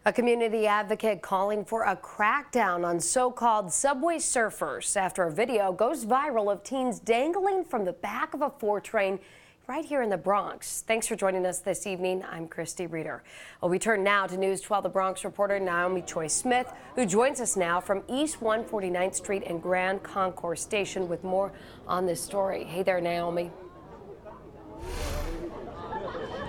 A community advocate calling for a crackdown on so-called subway surfers after a video goes viral of teens dangling from the back of a 4 train right here in the Bronx. Thanks for joining us this evening. I'm Christy Reeder. Well, we turn now to News 12 The Bronx reporter Naomi Choi-Smith, who joins us now from East 149th Street and Grand Concourse Station with more on this story. Hey there, Naomi.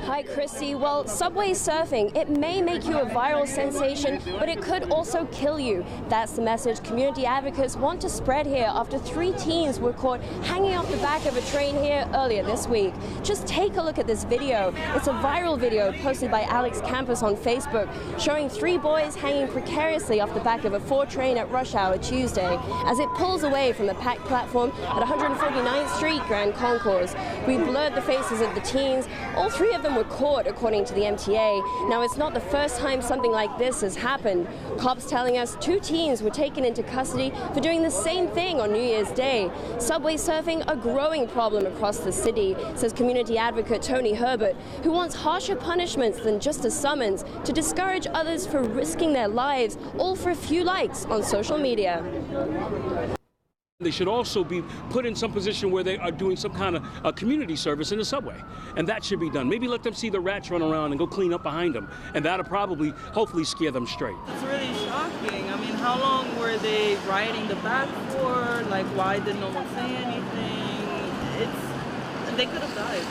Hi, Christy. Well, subway surfing, it may make you a viral sensation, but it could also kill you. That's the message community advocates want to spread here after 3 teens were caught hanging off the back of a train here earlier this week. Just take a look at this video. It's a viral video posted by Alex Campus on Facebook, showing 3 boys hanging precariously off the back of a 4 train at rush hour Tuesday as it pulls away from the packed platform at 149th Street Grand Concourse. We blurred the faces of the teens. All 3 of them were caught, according to the MTA. Now, it's not the first time something like this has happened. Cops telling us 2 teens were taken into custody for doing the same thing on New Year's Day. Subway surfing, a growing problem across the city, says community advocate Tony Herbert, who wants harsher punishments than just a summons to discourage others for risking their lives, all for a few likes on social media. They should also be put in some position where they are doing some kind of a community service in the subway. And that should be done. Maybe let them see the rats run around and go clean up behind them. And that'll probably, hopefully, scare them straight. It's really shocking. I mean, how long were they riding the back for? Like, why did no one say anything? They could have died.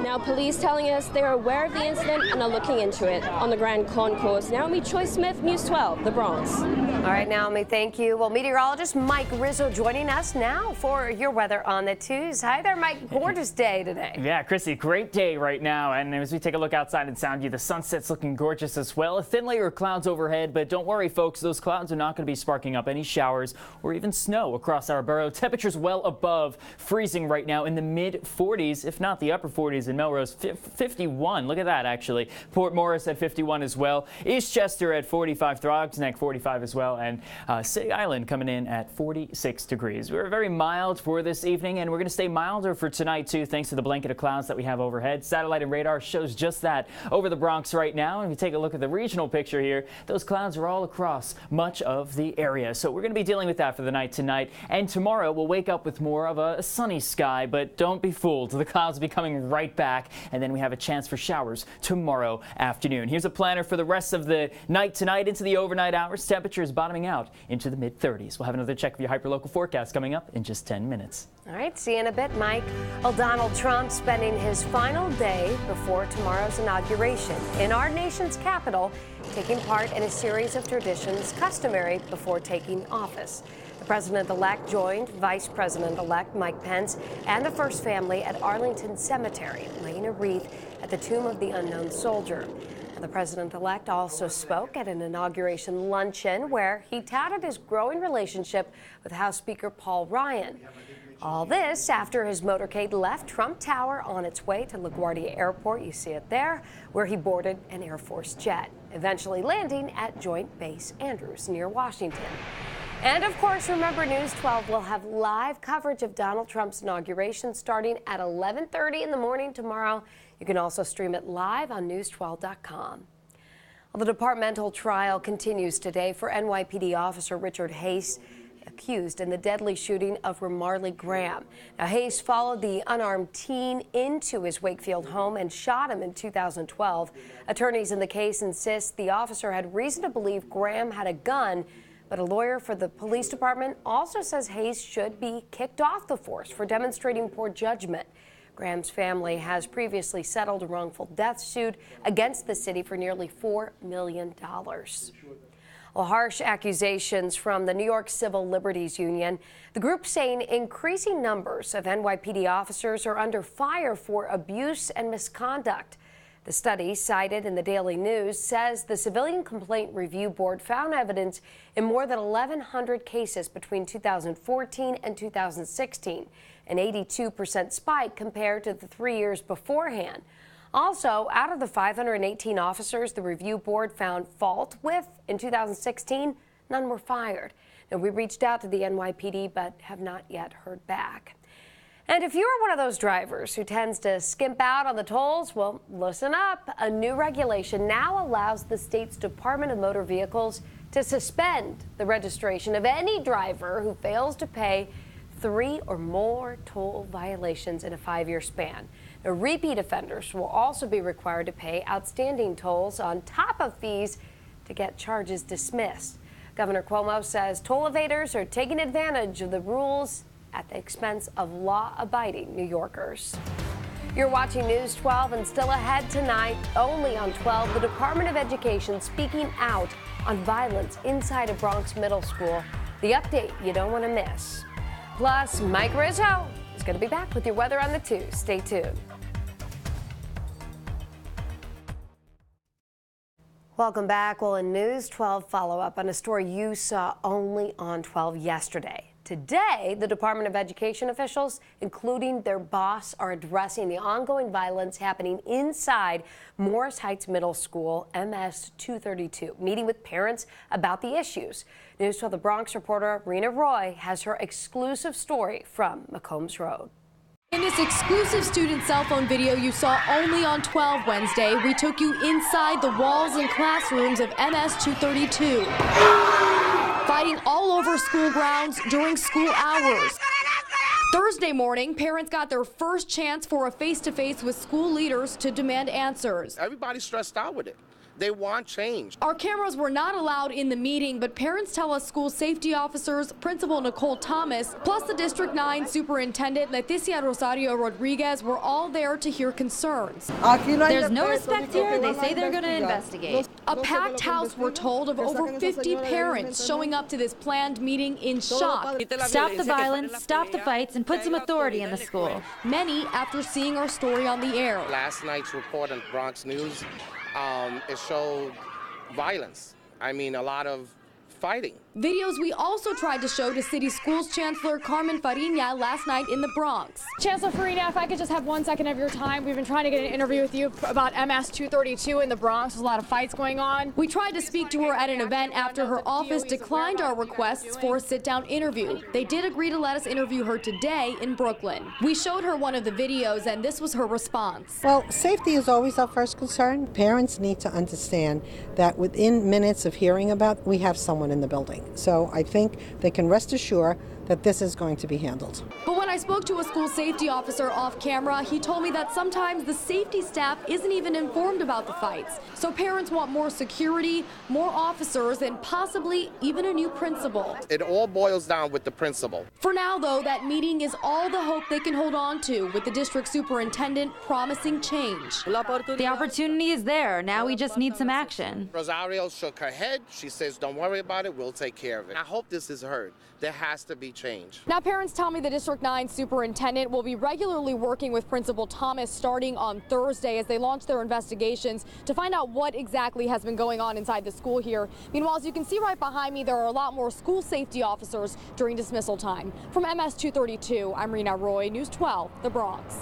Now, police telling us they are aware of the incident and are looking into it. On the Grand Concourse, Naomi Choi-Smith, News 12, The Bronx. All right, Naomi, thank you. Well, meteorologist Mike Rizzo joining us now for your weather on the Tuesday. Hi there, Mike. Gorgeous day today. Yeah, Chrissy, great day right now. And as we take a look outside and sound you, the sunset's looking gorgeous as well. A thin layer of clouds overhead, but don't worry, folks. Those clouds are not going to be sparking up any showers or even snow across our borough. Temperatures well above freezing right now in the mid-40s, if not the upper 40s in Melrose. 51. Look at that, actually. Port Morris at 51 as well. Eastchester at 45. Throgs Neck 45 as well. And City Island coming in at 46 degrees. We're very mild for this evening, and we're going to stay milder for tonight, too, thanks to the blanket of clouds that we have overhead. Satellite and radar shows just that over the Bronx right now. And if you take a look at the regional picture here, those clouds are all across much of the area. So we're going to be dealing with that for the night tonight. And tomorrow we'll wake up with more of a sunny sky, but don't be fooled. The clouds will be coming right back. And then we have a chance for showers tomorrow afternoon. Here's a planner for the rest of the night tonight into the overnight hours. Temperatures bottoming out into the mid-30s. We'll have another check of your hyperlocal forecast coming up in just 10 minutes. All right, see you in a bit, Mike. Well, Donald Trump spending his final day before tomorrow's inauguration in our nation's capital, taking part in a series of traditions customary before taking office. The president-elect joined Vice President-elect Mike Pence and the First Family at Arlington Cemetery, laying a wreath at the tomb of the unknown soldier. And the president-elect also spoke at an inauguration luncheon where he touted his growing relationship with House Speaker Paul Ryan. All this after his motorcade left Trump Tower on its way to LaGuardia Airport, you see it there, where he boarded an Air Force jet, eventually landing at Joint Base Andrews near Washington. And of course, remember, News 12 will have live coverage of Donald Trump's inauguration starting at 11:30 in the morning tomorrow. You can also stream it live on news12.com. Well, the departmental trial continues today for NYPD officer Richard Hayes, accused in the deadly shooting of Ramarley Graham. Now, Hayes followed the unarmed teen into his Wakefield home and shot him in 2012. Attorneys in the case insist the officer had reason to believe Graham had a gun, but a lawyer for the police department also says Hayes should be kicked off the force for demonstrating poor judgment. Graham's family has previously settled a wrongful death suit against the city for nearly $4 million. Well, harsh accusations from the New York Civil Liberties Union. The group saying increasing numbers of NYPD officers are under fire for abuse and misconduct. The study, cited in the Daily News, says the Civilian Complaint Review Board found evidence in more than 1,100 cases between 2014 and 2016, an 82% spike compared to the 3 years beforehand. Also, out of the 518 officers the review board found fault with in 2016, none were fired. Now, we reached out to the NYPD but have not yet heard back. And if you're one of those drivers who tends to skimp out on the tolls, well, listen up. A new regulation now allows the state's Department of Motor Vehicles to suspend the registration of any driver who fails to pay 3 or more toll violations in a 5-year span. Now, repeat offenders will also be required to pay outstanding tolls on top of fees to get charges dismissed. Governor Cuomo says toll evaders are taking advantage of the rules at the expense of law-abiding New Yorkers. You're watching News 12, and still ahead tonight, only on 12, the Department of Education speaking out on violence inside a Bronx middle school. The update you don't want to miss. Plus, Mike Rizzo is going to be back with your weather on the 2. Stay tuned. Welcome back. Well, in News 12 follow-up on a story you saw only on 12 yesterday. Today, the Department of Education officials, including their boss, are addressing the ongoing violence happening inside Morris Heights Middle School, MS 232, meeting with parents about the issues. News 12 The Bronx reporter Rena Roy has her exclusive story from McCombs Road. In this exclusive student cell phone video you saw only on 12 Wednesday, we took you inside the walls and classrooms of MS 232. Fighting all over school grounds during school hours. Thursday morning, parents got their first chance for a face-to-face with school leaders to demand answers. Everybody's stressed out with it. They want change. Our cameras were not allowed in the meeting, but parents tell us school safety officers, Principal Nicole Thomas, plus the District 9 Superintendent Leticia Rosario Rodriguez were all there to hear concerns. There's no respect here. They say they're going to investigate. A packed house, we're told, of over 50 parents showing up to this planned meeting in shock. Stop the violence, stop the fights, and put some authority in the school. Many after seeing our story on the air. Last night's report on Bronx News, it showed violence. I mean, a lot of fighting. Videos we also tried to show to City Schools Chancellor Carmen Farina last night in the Bronx. Chancellor Farina, if I could just have 1 second of your time. We've been trying to get an interview with you about MS 232 in the Bronx. There's a lot of fights going on. We tried to speak to her at an event after her office declined our requests for a sit-down interview. They did agree to let us interview her today in Brooklyn. We showed her one of the videos, and this was her response. Well, safety is always our first concern. Parents need to understand that within minutes of hearing about, we have someone in the building. So I think they can rest assured that this is going to be handled. But when I spoke to a school safety officer off camera, he told me that sometimes the safety staff isn't even informed about the fights. So parents want more security, more officers, and possibly even a new principal. It all boils down with the principal. For now, though, that meeting is all the hope they can hold on to, with the district superintendent promising change. The opportunity is there. Now we just need some action. Rosario shook her head. She says, don't worry about it. We'll take care of it. I hope this is heard. There has to be change. Now, parents tell me the District 9 superintendent will be regularly working with Principal Thomas starting on Thursday as they launch their investigations to find out what exactly has been going on inside the school here. Meanwhile, as you can see right behind me, there are a lot more school safety officers during dismissal time. From MS 232, I'm Rena Roy, News 12, The Bronx.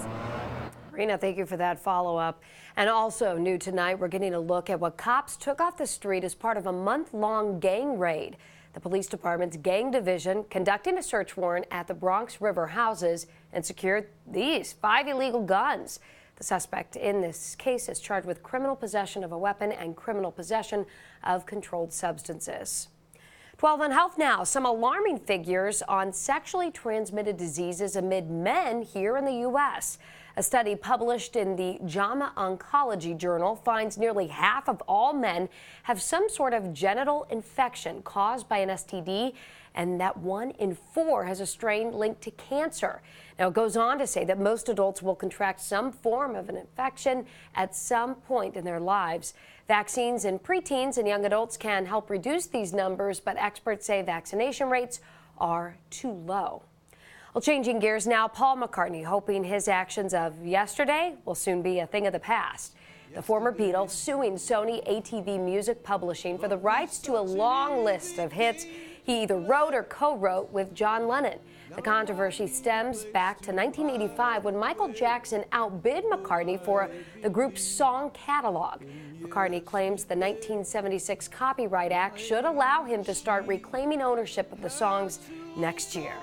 Rena, thank you for that follow-up. And also new tonight, we're getting a look at what cops took off the street as part of a month-long gang raid. The police department's gang division conducting a search warrant at the Bronx River houses and secured these 5 illegal guns. The suspect in this case is charged with criminal possession of a weapon and criminal possession of controlled substances. 12 on health now. Some alarming figures on sexually transmitted diseases amid men here in the U.S. A study published in the JAMA Oncology Journal finds nearly half of all men have some sort of genital infection caused by an STD, and that 1 in 4 has a strain linked to cancer. Now, it goes on to say that most adults will contract some form of an infection at some point in their lives. Vaccines in preteens and young adults can help reduce these numbers, but experts say vaccination rates are too low. Well, changing gears now, Paul McCartney hoping his actions of yesterday will soon be a thing of the past. The former Beatle suing Sony ATV Music Publishing for the rights to a long list of hits he either wrote or co-wrote with John Lennon. The controversy stems back to 1985 when Michael Jackson outbid McCartney for the group's song catalog. McCartney claims the 1976 Copyright Act should allow him to start reclaiming ownership of the songs next year.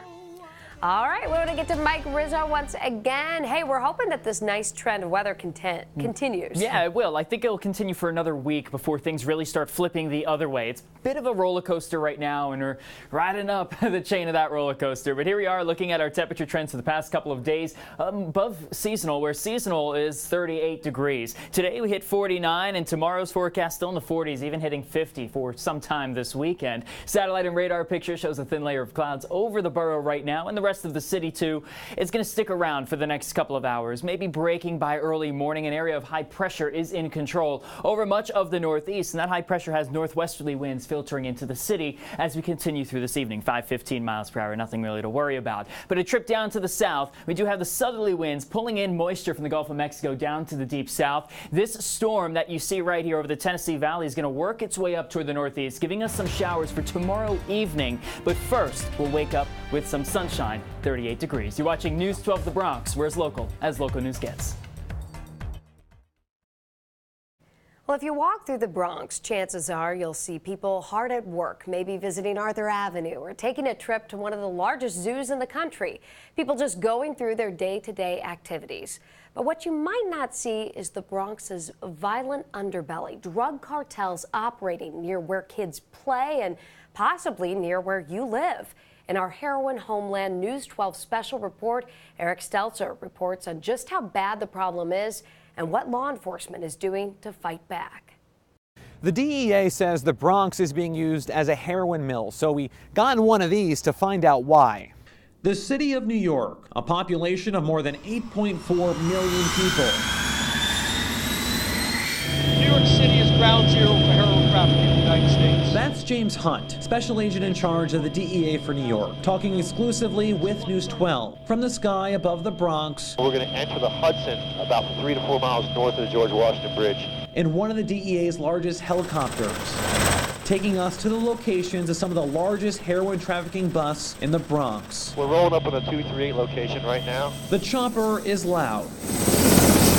All right, we're going to get to Mike Rizzo once again. Hey, we're hoping that this nice trend of weather continues. Yeah, it will. I think it'll continue for another week before things really start flipping the other way. It's a bit of a roller coaster right now, and we're riding up the chain of that roller coaster. But here we are looking at our temperature trends for the past couple of days above seasonal, where seasonal is 38 degrees. Today we hit 49, and tomorrow's forecast still in the 40s, even hitting 50 for some time this weekend. Satellite and radar picture shows a thin layer of clouds over the borough right now, and the rest of the city too. It's going to stick around for the next couple of hours, maybe breaking by early morning. An area of high pressure is in control over much of the northeast, and that high pressure has northwesterly winds filtering into the city as we continue through this evening. 5-15 miles per hour, nothing really to worry about. But a trip down to the south, we do have the southerly winds pulling in moisture from the Gulf of Mexico down to the deep south. This storm that you see right here over the Tennessee Valley is going to work its way up toward the northeast, giving us some showers for tomorrow evening. But first, we'll wake up with some sunshine. 38 degrees. You're watching News 12 The Bronx. We're as local news gets. Well, if you walk through the Bronx, chances are you'll see people hard at work, maybe visiting Arthur Avenue or taking a trip to one of the largest zoos in the country. People just going through their day-to-day activities. But what you might not see is the Bronx's violent underbelly, drug cartels operating near where kids play and possibly near where you live. In our heroin homeland News 12 special report, Eric Stelzer reports on just how bad the problem is and what law enforcement is doing to fight back. The DEA says the Bronx is being used as a heroin mill, so we got in one of these to find out why. The city of New York, a population of more than 8.4 million people. New York City is ground zero for heroin trafficking in the United States. That's James Hunt, special agent in charge of the DEA for New York, talking exclusively with News 12 from the sky above the Bronx. We're going to enter the Hudson about 3 to 4 miles north of the George Washington Bridge. In one of the DEA's largest helicopters, taking us to the locations of some of the largest heroin trafficking busts in the Bronx. We're rolling up on the 238 location right now. The chopper is loud.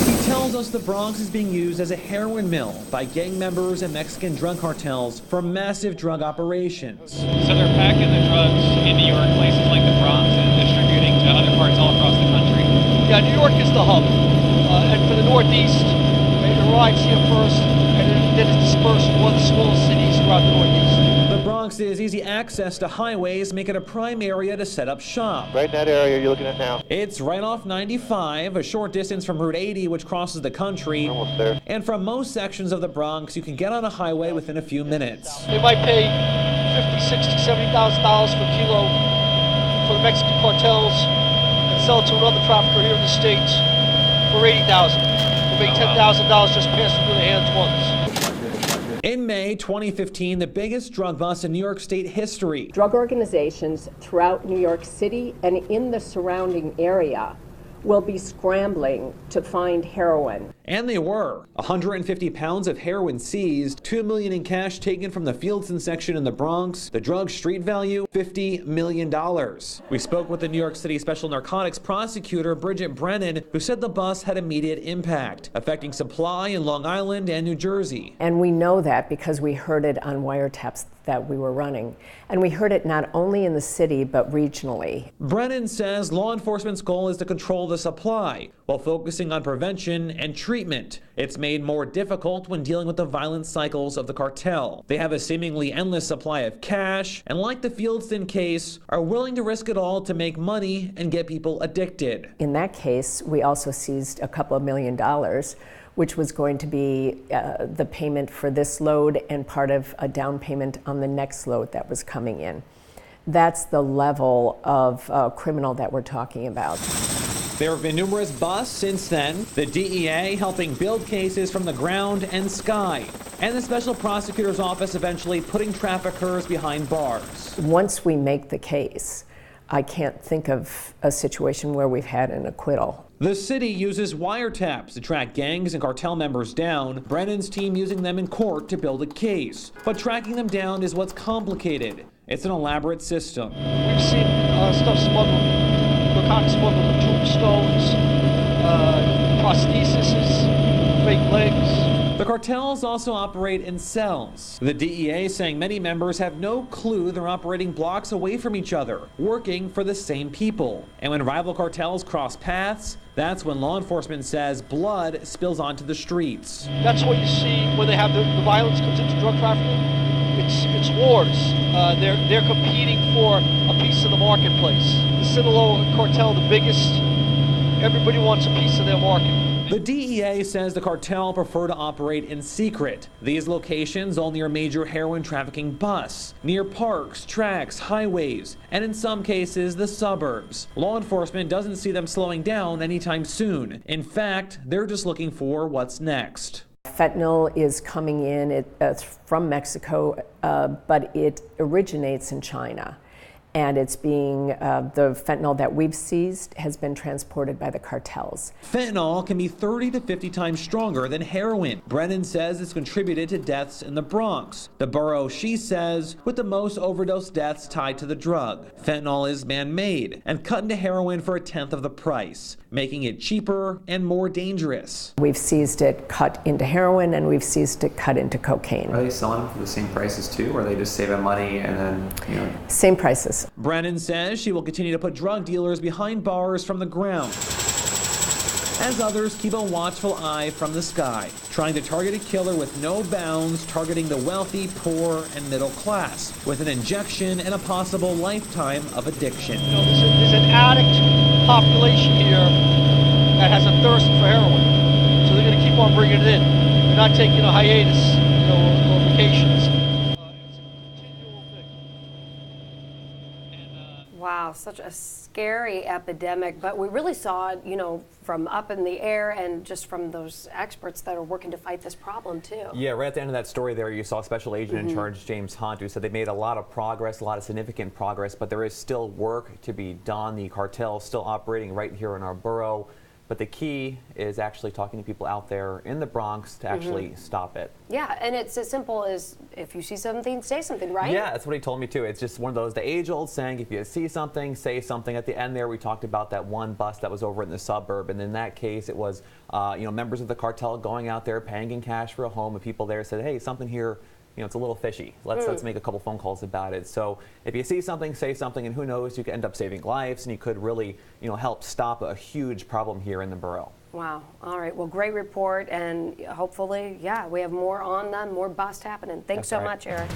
He tells us the Bronx is being used as a heroin mill by gang members and Mexican drug cartels for massive drug operations. So they're packing the drugs in New York, places like the Bronx, and distributing to other parts all across the country. Yeah, New York is the hub. And for the Northeast, it arrives here first, and then it's dispersed to other small cities throughout the Northeast. The Bronx's easy access to highways make it a prime area to set up shop. Right in that area you're looking at now. It's right off 95, a short distance from Route 80, which crosses the country. Almost there. And from most sections of the Bronx, you can get on a highway within a few minutes. They might pay $50,000, $60,000, $70,000 per kilo for the Mexican cartels and sell it to another trafficker here in the States for $80,000. They make $10,000 just passing through the hands once. In May 2015, the biggest drug bust in New York State history. Drug organizations throughout New York City and in the surrounding area will be scrambling to find heroin. And they were. 150 pounds of heroin seized, $2 million in cash taken from the Fieldson section in the Bronx. The drug street value, $50 million. We spoke with the New York City Special Narcotics prosecutor, Bridget Brennan, who said the bust had immediate impact, affecting supply in Long Island and New Jersey. And we know that because we heard it on wiretaps that we were running. And we heard it not only in the city, but regionally. Brennan says law enforcement's goal is to control the supply while focusing on prevention and treatment. It's made more difficult when dealing with the violent cycles of the cartel. They have a seemingly endless supply of cash, and like the Fieldson case, are willing to risk it all to make money and get people addicted. In that case, we also seized a couple of $1 million, which was going to be the payment for this load and part of a down payment on the next load that was coming in. That's the level of criminal that we're talking about. There have been numerous busts since then, the DEA helping build cases from the ground and sky, and the Special Prosecutor's Office eventually putting traffickers behind bars. Once we make the case, I can't think of a situation where we've had an acquittal. The city uses wiretaps to track gangs and cartel members down, Brennan's team using them in court to build a case. But tracking them down is what's complicated. It's an elaborate system. We've seen stuff smuggled, narcotics smuggled, tombstones, prostheses, fake legs. The cartels also operate in cells. The DEA saying many members have no clue they're operating blocks away from each other, working for the same people. And when rival cartels cross paths, that's when law enforcement says blood spills onto the streets. That's what you see when they have the violence comes into drug trafficking. It's wars. They're competing for a piece of the marketplace. The Sinaloa cartel, the biggest, everybody wants a piece of their market. The DEA says the cartel prefer to operate in secret. These locations all near major heroin trafficking busts, near parks, tracks, highways, and in some cases, the suburbs. Law enforcement doesn't see them slowing down anytime soon. In fact, they're just looking for what's next. Fentanyl is coming in from Mexico, but it originates in China. And it's being, the fentanyl that we've seized has been transported by the cartels. Fentanyl can be 30 to 50 times stronger than heroin. Brennan says it's contributed to deaths in the Bronx, the borough, she says, with the most overdose deaths tied to the drug. Fentanyl is man-made and cut into heroin for 1/10 of the price, making it cheaper and more dangerous. We've seized it cut into heroin, and we've seized it cut into cocaine. Are they selling them for the same prices too, or are they just saving money and then, you know? Same prices. Brennan says she will continue to put drug dealers behind bars from the ground, as others keep a watchful eye from the sky, trying to target a killer with no bounds, targeting the wealthy, poor, and middle class, with an injection and a possible lifetime of addiction. You know, there's an addict population here that has a thirst for heroin, so they're going to keep on bringing it in. They're not taking a hiatus, you know, or vacations. Wow, such a scary epidemic, but we really saw it, you know, from up in the air and just from those experts that are working to fight this problem too. Yeah, right at the end of that story there, you saw Special Agent in charge James Hunt, who said they made a lot of progress, a lot of significant progress, but there is still work to be done. The cartel is still operating right here in our borough. But the key is actually talking to people out there in the Bronx to actually stop it. Yeah, and it's as simple as if you see something, say something, right? Yeah, that's what he told me too. It's just one of those, the age-old saying, if you see something, say something. At the end there, we talked about that one bus that was over in the suburb, and in that case, it was you know, members of the cartel going out there, paying in cash for a home, and people there said, hey, something here, you know, it's a little fishy. Let's make a couple phone calls about it. So if you see something, say something, and who knows, you could end up saving lives, and you could really, you know, help stop a huge problem here in the borough. Wow. All right. Well, great report, and hopefully, yeah, we have more on them, more busts happening. Thanks so much, Eric.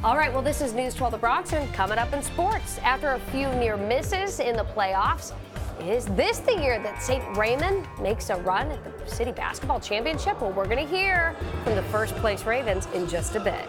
All right. Well, this is News 12 The Bronx, and coming up in sports, after a few near misses in the playoffs, is this the year that St. Raymond makes a run at the City Basketball Championship? Well, we're going to hear from the first place Ravens in just a bit.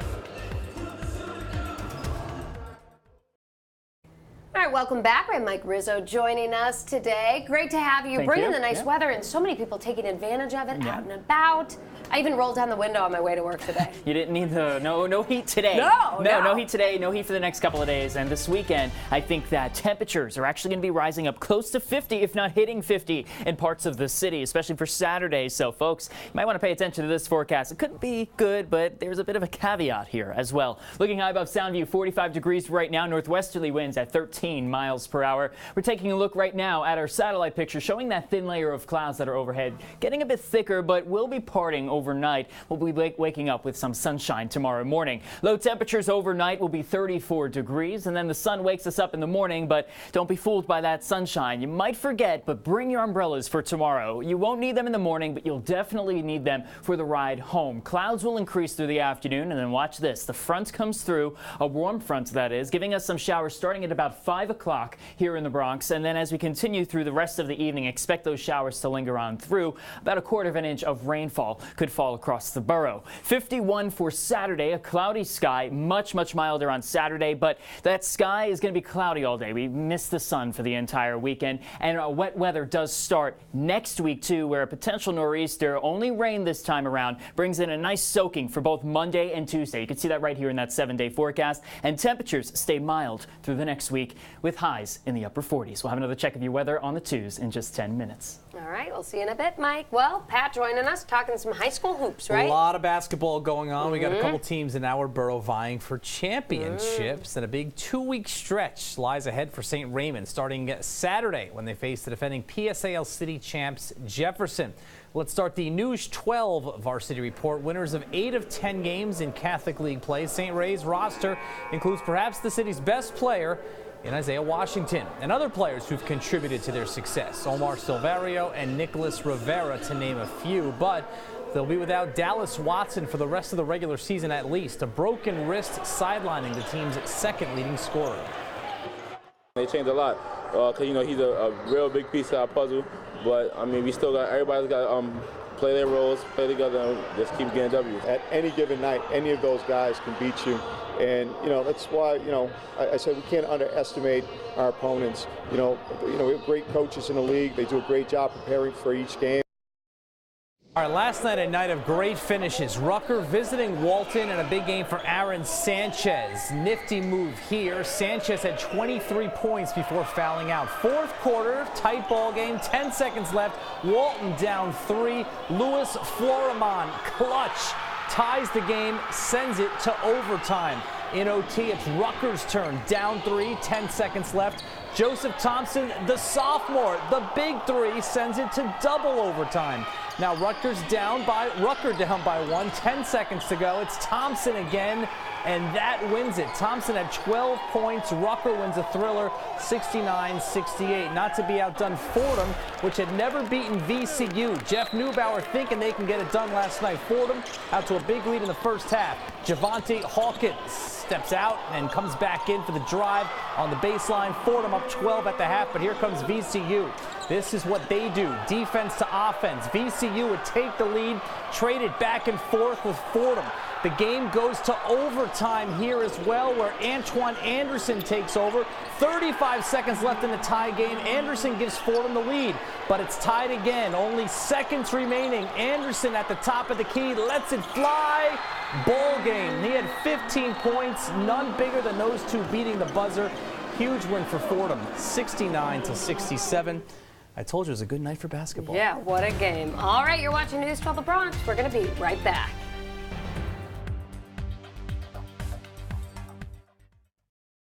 All right, welcome back. We have Mike Rizzo joining us today. Great to have you. Bringing the nice weather, and so many people taking advantage of it out and about. I even rolled down the window on my way to work today. You didn't need the no heat today. No heat today, no heat for the next couple of days. And this weekend, I think that temperatures are actually going to be rising up close to 50, if not hitting 50 in parts of the city, especially for Saturday. So folks, you might want to pay attention to this forecast. It could be good, but there's a bit of a caveat here as well. Looking high above Soundview, 45 degrees right now, northwesterly winds at 13 miles per hour. We're taking a look right now at our satellite picture showing that thin layer of clouds that are overhead, getting a bit thicker, but will be parting overnight. We'll be waking up with some sunshine tomorrow morning. Low temperatures overnight will be 34 degrees, and then the sun wakes us up in the morning, but don't be fooled by that sunshine. You might forget, but bring your umbrellas for tomorrow. You won't need them in the morning, but you'll definitely need them for the ride home. Clouds will increase through the afternoon, and then watch this. The front comes through, a warm front that is, giving us some showers starting at about 5 o'clock here in the Bronx, and then as we continue through the rest of the evening, expect those showers to linger on through. About 1/4 of an inch of rainfall could fall across the borough. 51 for Saturday, a cloudy sky, much milder on Saturday, but that sky is going to be cloudy all day. We miss the sun for the entire weekend, and wet weather does start next week too, where a potential nor'easter, only rain this time around, brings in a nice soaking for both Monday and Tuesday. You can see that right here in that 7-day forecast, and temperatures stay mild through the next week with highs in the upper 40s. We'll have another check of your weather on the 2s in just 10 minutes. All right, we'll see you in a bit, Mike. Well, Pat joining us, talking some high school school hoops, right? A lot of basketball going on. We got a couple teams in our borough vying for championships, and a big 2-week stretch lies ahead for St. Raymond, starting Saturday when they face the defending PSAL City champs Jefferson. Let's start the News 12 varsity report. Winners of 8 of 10 games in Catholic League play. St. Ray's roster includes perhaps the city's best player in Isaiah Washington, and other players who've contributed to their success. Omar Silverio and Nicholas Rivera, to name a few, but they'll be without Dallas Watson for the rest of the regular season at least. A broken wrist sidelining the team's second leading scorer. They changed a lot because, you know, he's a real big piece of our puzzle. But, I mean, we still got, everybody's got to play their roles, play together, and just keep getting W's. At any given night, any of those guys can beat you. And, you know, that's why, you know, I said we can't underestimate our opponents. You know, we have great coaches in the league. They do a great job preparing for each game. All right, last night, a night of great finishes. Rucker visiting Walton in a big game for Aaron Sanchez. Nifty move here. Sanchez had 23 points before fouling out. Fourth quarter, tight ball game, 10 seconds left. Walton down 3. Louis Florimon, clutch, ties the game, sends it to overtime. In OT, it's Rutgers' turn, down 3, 10 seconds left. Joseph Thompson, the sophomore, the big 3, sends it to double overtime. Now Rucker down by 1, 10 seconds to go. It's Thompson again, and that wins it. Thompson had 12 points. Rucker wins a thriller, 69-68. Not to be outdone Fordham, which had never beaten VCU. Jeff Neubauer thinking they can get it done last night. Fordham out to a big lead in the first half. Javante Hawkins steps out and comes back in for the drive on the baseline. Fordham up 12 at the half, but here comes VCU. This is what they do, defense to offense. VCU would take the lead, trade it back and forth with Fordham. The game goes to overtime here as well, where Antoine Anderson takes over. 35 seconds left in the tie game. Anderson gives Fordham the lead, but it's tied again. Only seconds remaining. Anderson at the top of the key, lets it fly. Ball game. He had 15 points, none bigger than those two beating the buzzer. Huge win for Fordham, 69-67. I told you it was a good night for basketball. Yeah, what a game. All right, you're watching News 12 The Bronx. We're going to be right back.